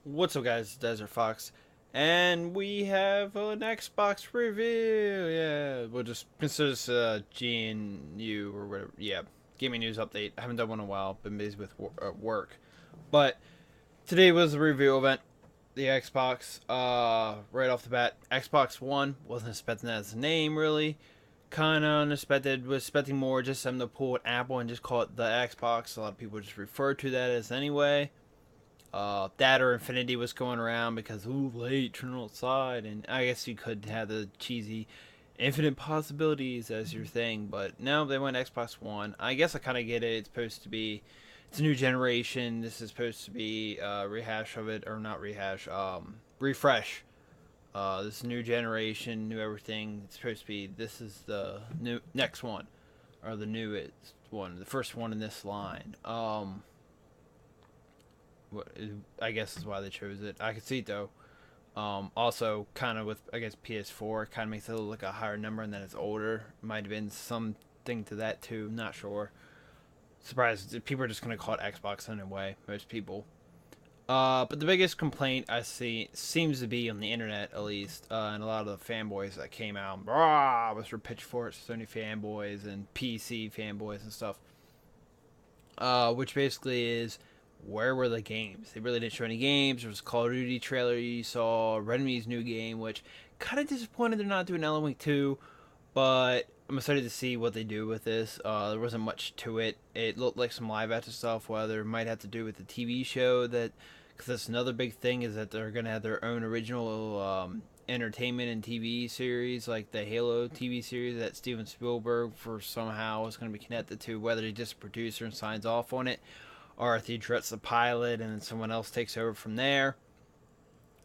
What's up, guys? It's Desert Fox, and we have an Xbox review. Yeah, we'll just consider this GNU or whatever. Yeah, gaming news update. I haven't done one in a while. Been busy with work, but today was the review event. The Xbox. Right off the bat, Xbox One. Wasn't expecting that as a name really. Kind of unexpected. Was expecting more just them to pull an Apple and just call it the Xbox. A lot of people just refer to that as anyway. That or Infinity was going around because ooh late turn outside, and I guess you could have the cheesy infinite possibilities as your thing, but no, they went Xbox One. I guess I kind of get it. It's supposed to be, it's a new generation. This is supposed to be a rehash of it, or not rehash, refresh. This new generation, new everything. It's supposed to be. This is the new next one, or the newest one, the first one in this line. I guess is why they chose it. I could see it though. Also, kind of with I guess PS4, kind of makes it look like a higher number, and then it's older. Might have been something to that too. Not sure. Surprised people are just gonna call it Xbox anyway. Most people. But the biggest complaint I see seems to be on the internet, at least, and a lot of the fanboys that came out, was for pitchforks, Sony fanboys, and PC fanboys and stuff. Which basically is where were the games? They really didn't show any games. There was a Call of Duty trailer you saw, Redmi's new game, which kind of disappointed they're not doing Alan Wake 2, but I'm excited to see what they do with this. There wasn't much to it. It looked like some live action stuff, whether it might have to do with the TV show that, because that's another big thing is that they're gonna have their own original entertainment and TV series, like the Halo TV series that Steven Spielberg for somehow is going to be connected to, whether he's just a producer and signs off on it, or if he directs the pilot and then someone else takes over from there.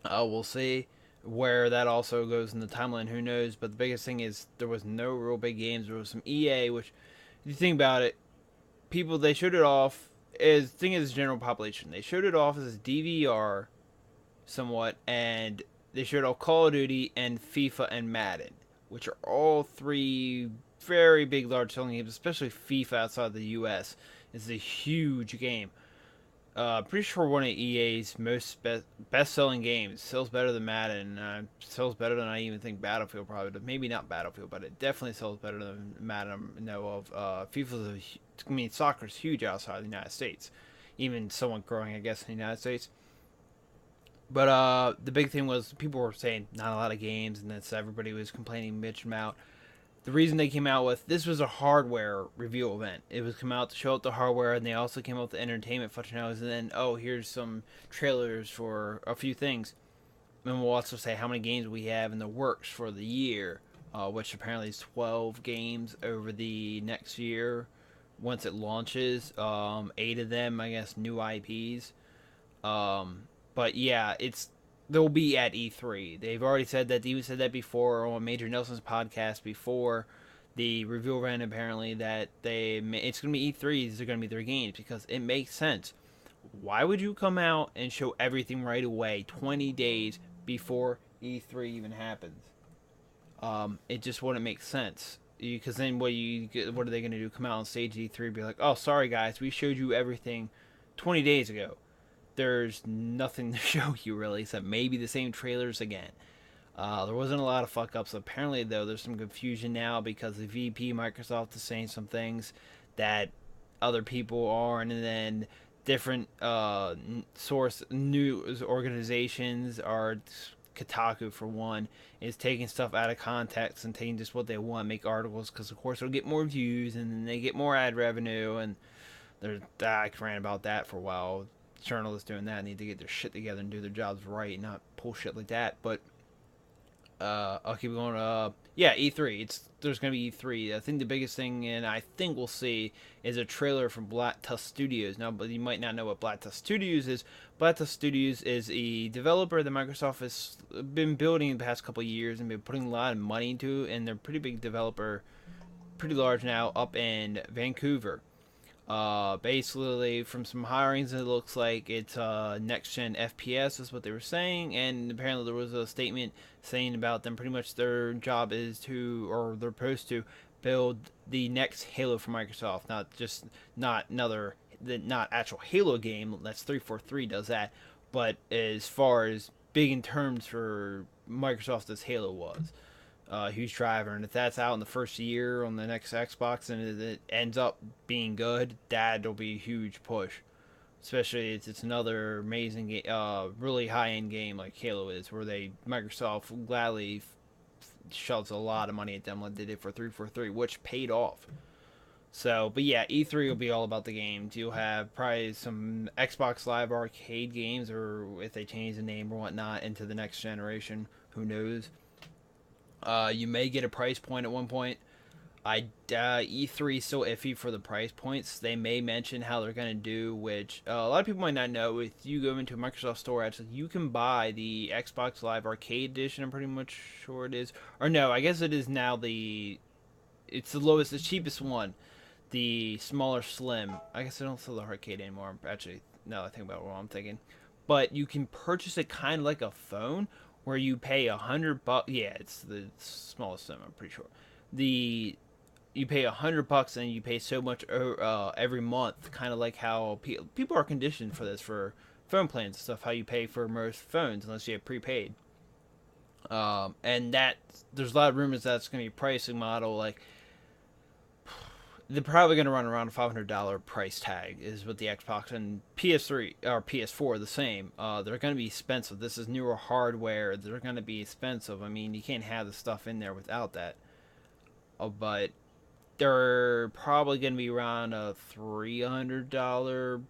We'll see where that also goes in the timeline. Who knows? But the biggest thing is there was no real big games. There was some EA, which, if you think about it, people they showed it off as thing is general population. They showed it off as DVR somewhat, and they showed off Call of Duty and FIFA and Madden, which are all three very big, large selling games, especially FIFA outside the U.S. It's a huge game. Pretty sure one of EA's most best selling games sells better than Madden. Sells better than I even think Battlefield probably. Maybe not Battlefield, but it definitely sells better than Madden. I know of. Soccer's huge outside the United States, even somewhat growing, I guess, in the United States. But the big thing was people were saying not a lot of games, and that's everybody was complaining, bitching about. The reason they came out with this was a hardware review event. It was come out to show up the hardware, and they also came out with the entertainment functionalities. And then, oh, here's some trailers for a few things. And we'll also say how many games we have in the works for the year, which apparently is 12 games over the next year once it launches. 8 of them, I guess, new IPs. But yeah, they'll be at E3. They've already said that. They even said that before on Major Nelson's podcast before the review ran. Apparently, that it's going to be E3. These are going to be their games because it makes sense. Why would you come out and show everything right away, 20 days before E3 even happens? It just wouldn't make sense. Because then what are they going to do? Come out on stage at E3 and be like, "Oh, sorry guys, we showed you everything 20 days ago." There's nothing to show you really, except maybe the same trailers again. There wasn't a lot of fuck ups. Apparently, though, there's some confusion now because the VP Microsoft is saying some things that other people aren't, and then different source news organizations are. Kotaku, for one, is taking stuff out of context and taking just what they want, make articles, because of course it'll get more views and then they get more ad revenue, and I ran about that for a while. Journalists doing that need to get their shit together and do their jobs right, not pull shit like that. But I'll keep going. Yeah, E3. There's gonna be E3. I think the biggest thing, and I think we'll see, is a trailer from Black Tusk Studios. Now, but you might not know what Black Tusk Studios is. Black Tusk Studios is a developer that Microsoft has been building the past couple of years and been putting a lot of money into, and they're a pretty big developer, pretty large now, up in Vancouver. Basically, from some hirings, it looks like it's next gen FPS is what they were saying, and apparently there was a statement saying about them. Pretty much their job is to, or they're supposed to, build the next Halo for Microsoft. Not actual Halo game. That's 343 does that, but as far as big in terms for Microsoft as Halo was, huge driver, and if that's out in the first year on the next Xbox and it ends up being good, that'll be a huge push. Especially it's another amazing, really high end game like Halo is, where they Microsoft gladly shells a lot of money at them like they did for 343, which paid off. So, but yeah, E3 will be all about the games. You'll have probably some Xbox Live Arcade games, or if they change the name or whatnot into the next generation, who knows? You may get a price point at one point. E3 is still iffy for the price points. They may mention how they're gonna do, which a lot of people might not know. If you go into a Microsoft Store, actually, you can buy the Xbox Live Arcade Edition. I'm pretty much sure it is, or no, I guess it is now the. It's the lowest, the cheapest one, the smaller slim. I guess I don't sell the arcade anymore. Actually, now I think about what I'm thinking, but you can purchase it kind of like a phone, where you pay $100. Yeah, it's the smallest slim. I'm pretty sure. The you pay $100 and you pay so much every month, kind of like how people are conditioned for this for phone plans and stuff. How you pay for most phones unless you have prepaid. And that there's a lot of rumors that's going to be pricing model like they're probably going to run around a $500 price tag is what the Xbox and PS3 or PS4 are the same. They're going to be expensive. This is newer hardware. They're going to be expensive. I mean, you can't have the stuff in there without that. But they're probably going to be around a $300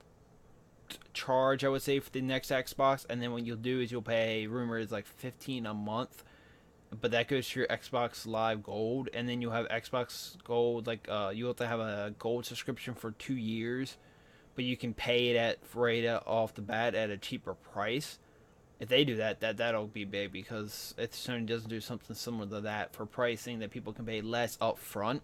charge, I would say, for the next Xbox. And then what you'll do is you'll pay, rumor is like $15 a month, but that goes to your Xbox Live Gold, and then you'll have Xbox Gold. Like you have to have a Gold subscription for 2 years, but you can pay it at right off the bat at a cheaper price. If they do that, that'll be big because if Sony doesn't do something similar to that for pricing that people can pay less up front,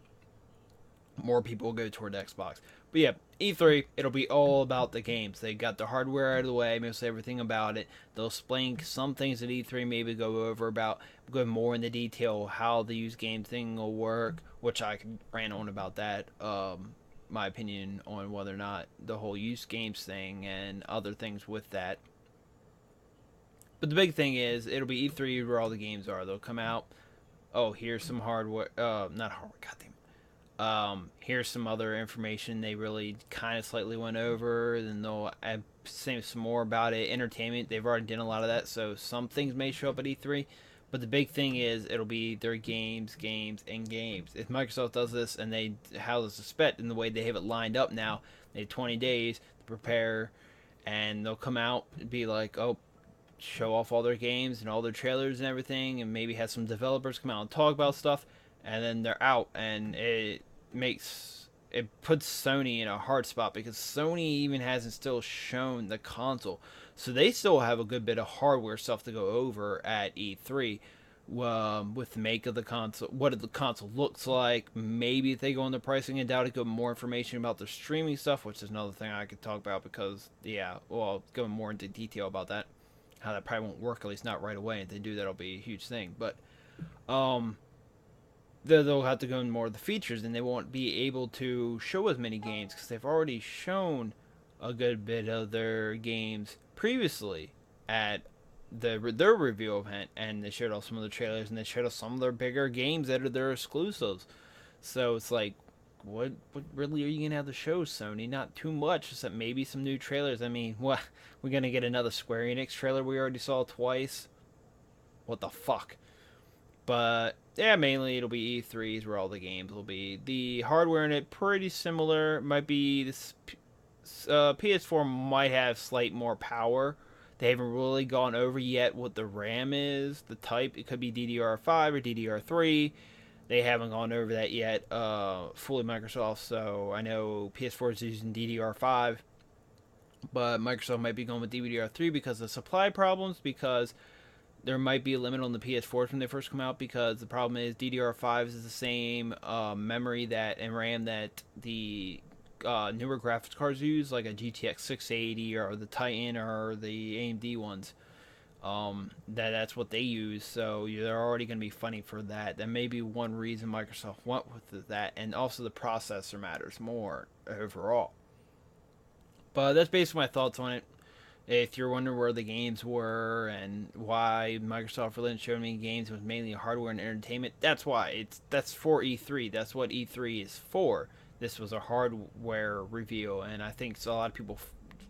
more people will go toward Xbox. But yeah, E3, it'll be all about the games. They got the hardware out of the way, mostly everything about it. They'll explain some things at E3, maybe go over about, go more into detail how the use game thing will work, which I could rant on about that. My opinion on whether or not the whole use games thing and other things with that. But the big thing is, it'll be E3 where all the games are. They'll come out. Oh, here's some hardware. Not hardware. Goddamn. Here's some other information they really kind of slightly went over. Then they'll say some more about it. Entertainment, they've already done a lot of that, so some things may show up at E3. But the big thing is it'll be their games, games, and games. If Microsoft does this and they have the suspect in the way they have it lined up now, they have 20 days to prepare, and they'll come out and be like, oh, show off all their games and all their trailers and everything, and maybe have some developers come out and talk about stuff, and then they're out, and it puts Sony in a hard spot because Sony even hasn't still shown the console, so they still have a good bit of hardware stuff to go over at E3. With the make of the console, what the console looks like, maybe if they go into pricing and doubt it, go more information about the streaming stuff, which is another thing I could talk about because I'll go more into detail about that, how that probably won't work, at least not right away. If they do, that'll be a huge thing. But um, they'll have to go into more of the features, and they won't be able to show as many games because they've already shown a good bit of their games previously at their review event, and they showed off some of the trailers, and they showed off some of their bigger games that are their exclusives. So it's like, what really are you gonna have to show, Sony? Not too much, except maybe some new trailers. I mean, what, we're gonna get another Square Enix trailer we already saw twice? What the fuck? But yeah, mainly it'll be E3s where all the games will be. The hardware in it pretty similar. Might be this PS4 might have slight more power. They haven't really gone over yet what the RAM is, the type. It could be DDR5 or DDR3. They haven't gone over that yet, fully Microsoft. So I know PS4 is using DDR5, but Microsoft might be going with DDR3 because of supply problems. Because there might be a limit on the PS4s when they first come out. Because the problem is DDR5 is the same memory that and RAM that the newer graphics cards use, like a GTX 680 or the Titan or the AMD ones. That's what they use, so they're already going to be funding for that. That may be one reason Microsoft went with that, and also the processor matters more overall. But that's basically my thoughts on it. If you're wondering where the games were and why Microsoft really didn't show any games, it was mainly hardware and entertainment. That's why that's for E3. That's what E3 is for. This was a hardware reveal, and I think so a lot of people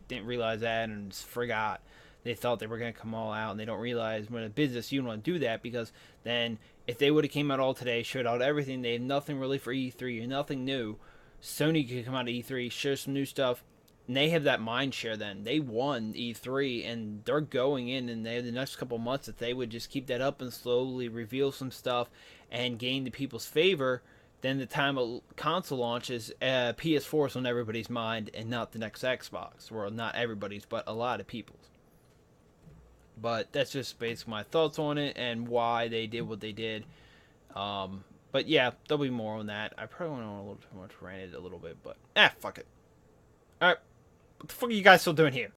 didn't realize that and forgot. They thought they were going to come all out, and they don't realize when a business you don't want to do that, because then if they would have came out all today, showed out everything, they have nothing really for E3, nothing new. Sony could come out of E3, show some new stuff, and they have that mind share. Then they won E3, and they're going in, and they have the next couple months if they would just keep that up and slowly reveal some stuff and gain the people's favor. Then the time a console launches, PS4 is on everybody's mind, and not the next Xbox. Well, not everybody's, but a lot of people's. But that's just basically my thoughts on it and why they did what they did. But yeah, there'll be more on that. I probably went on a little too much, ranted a little bit, but fuck it. All right, what the fuck are you guys still doing here?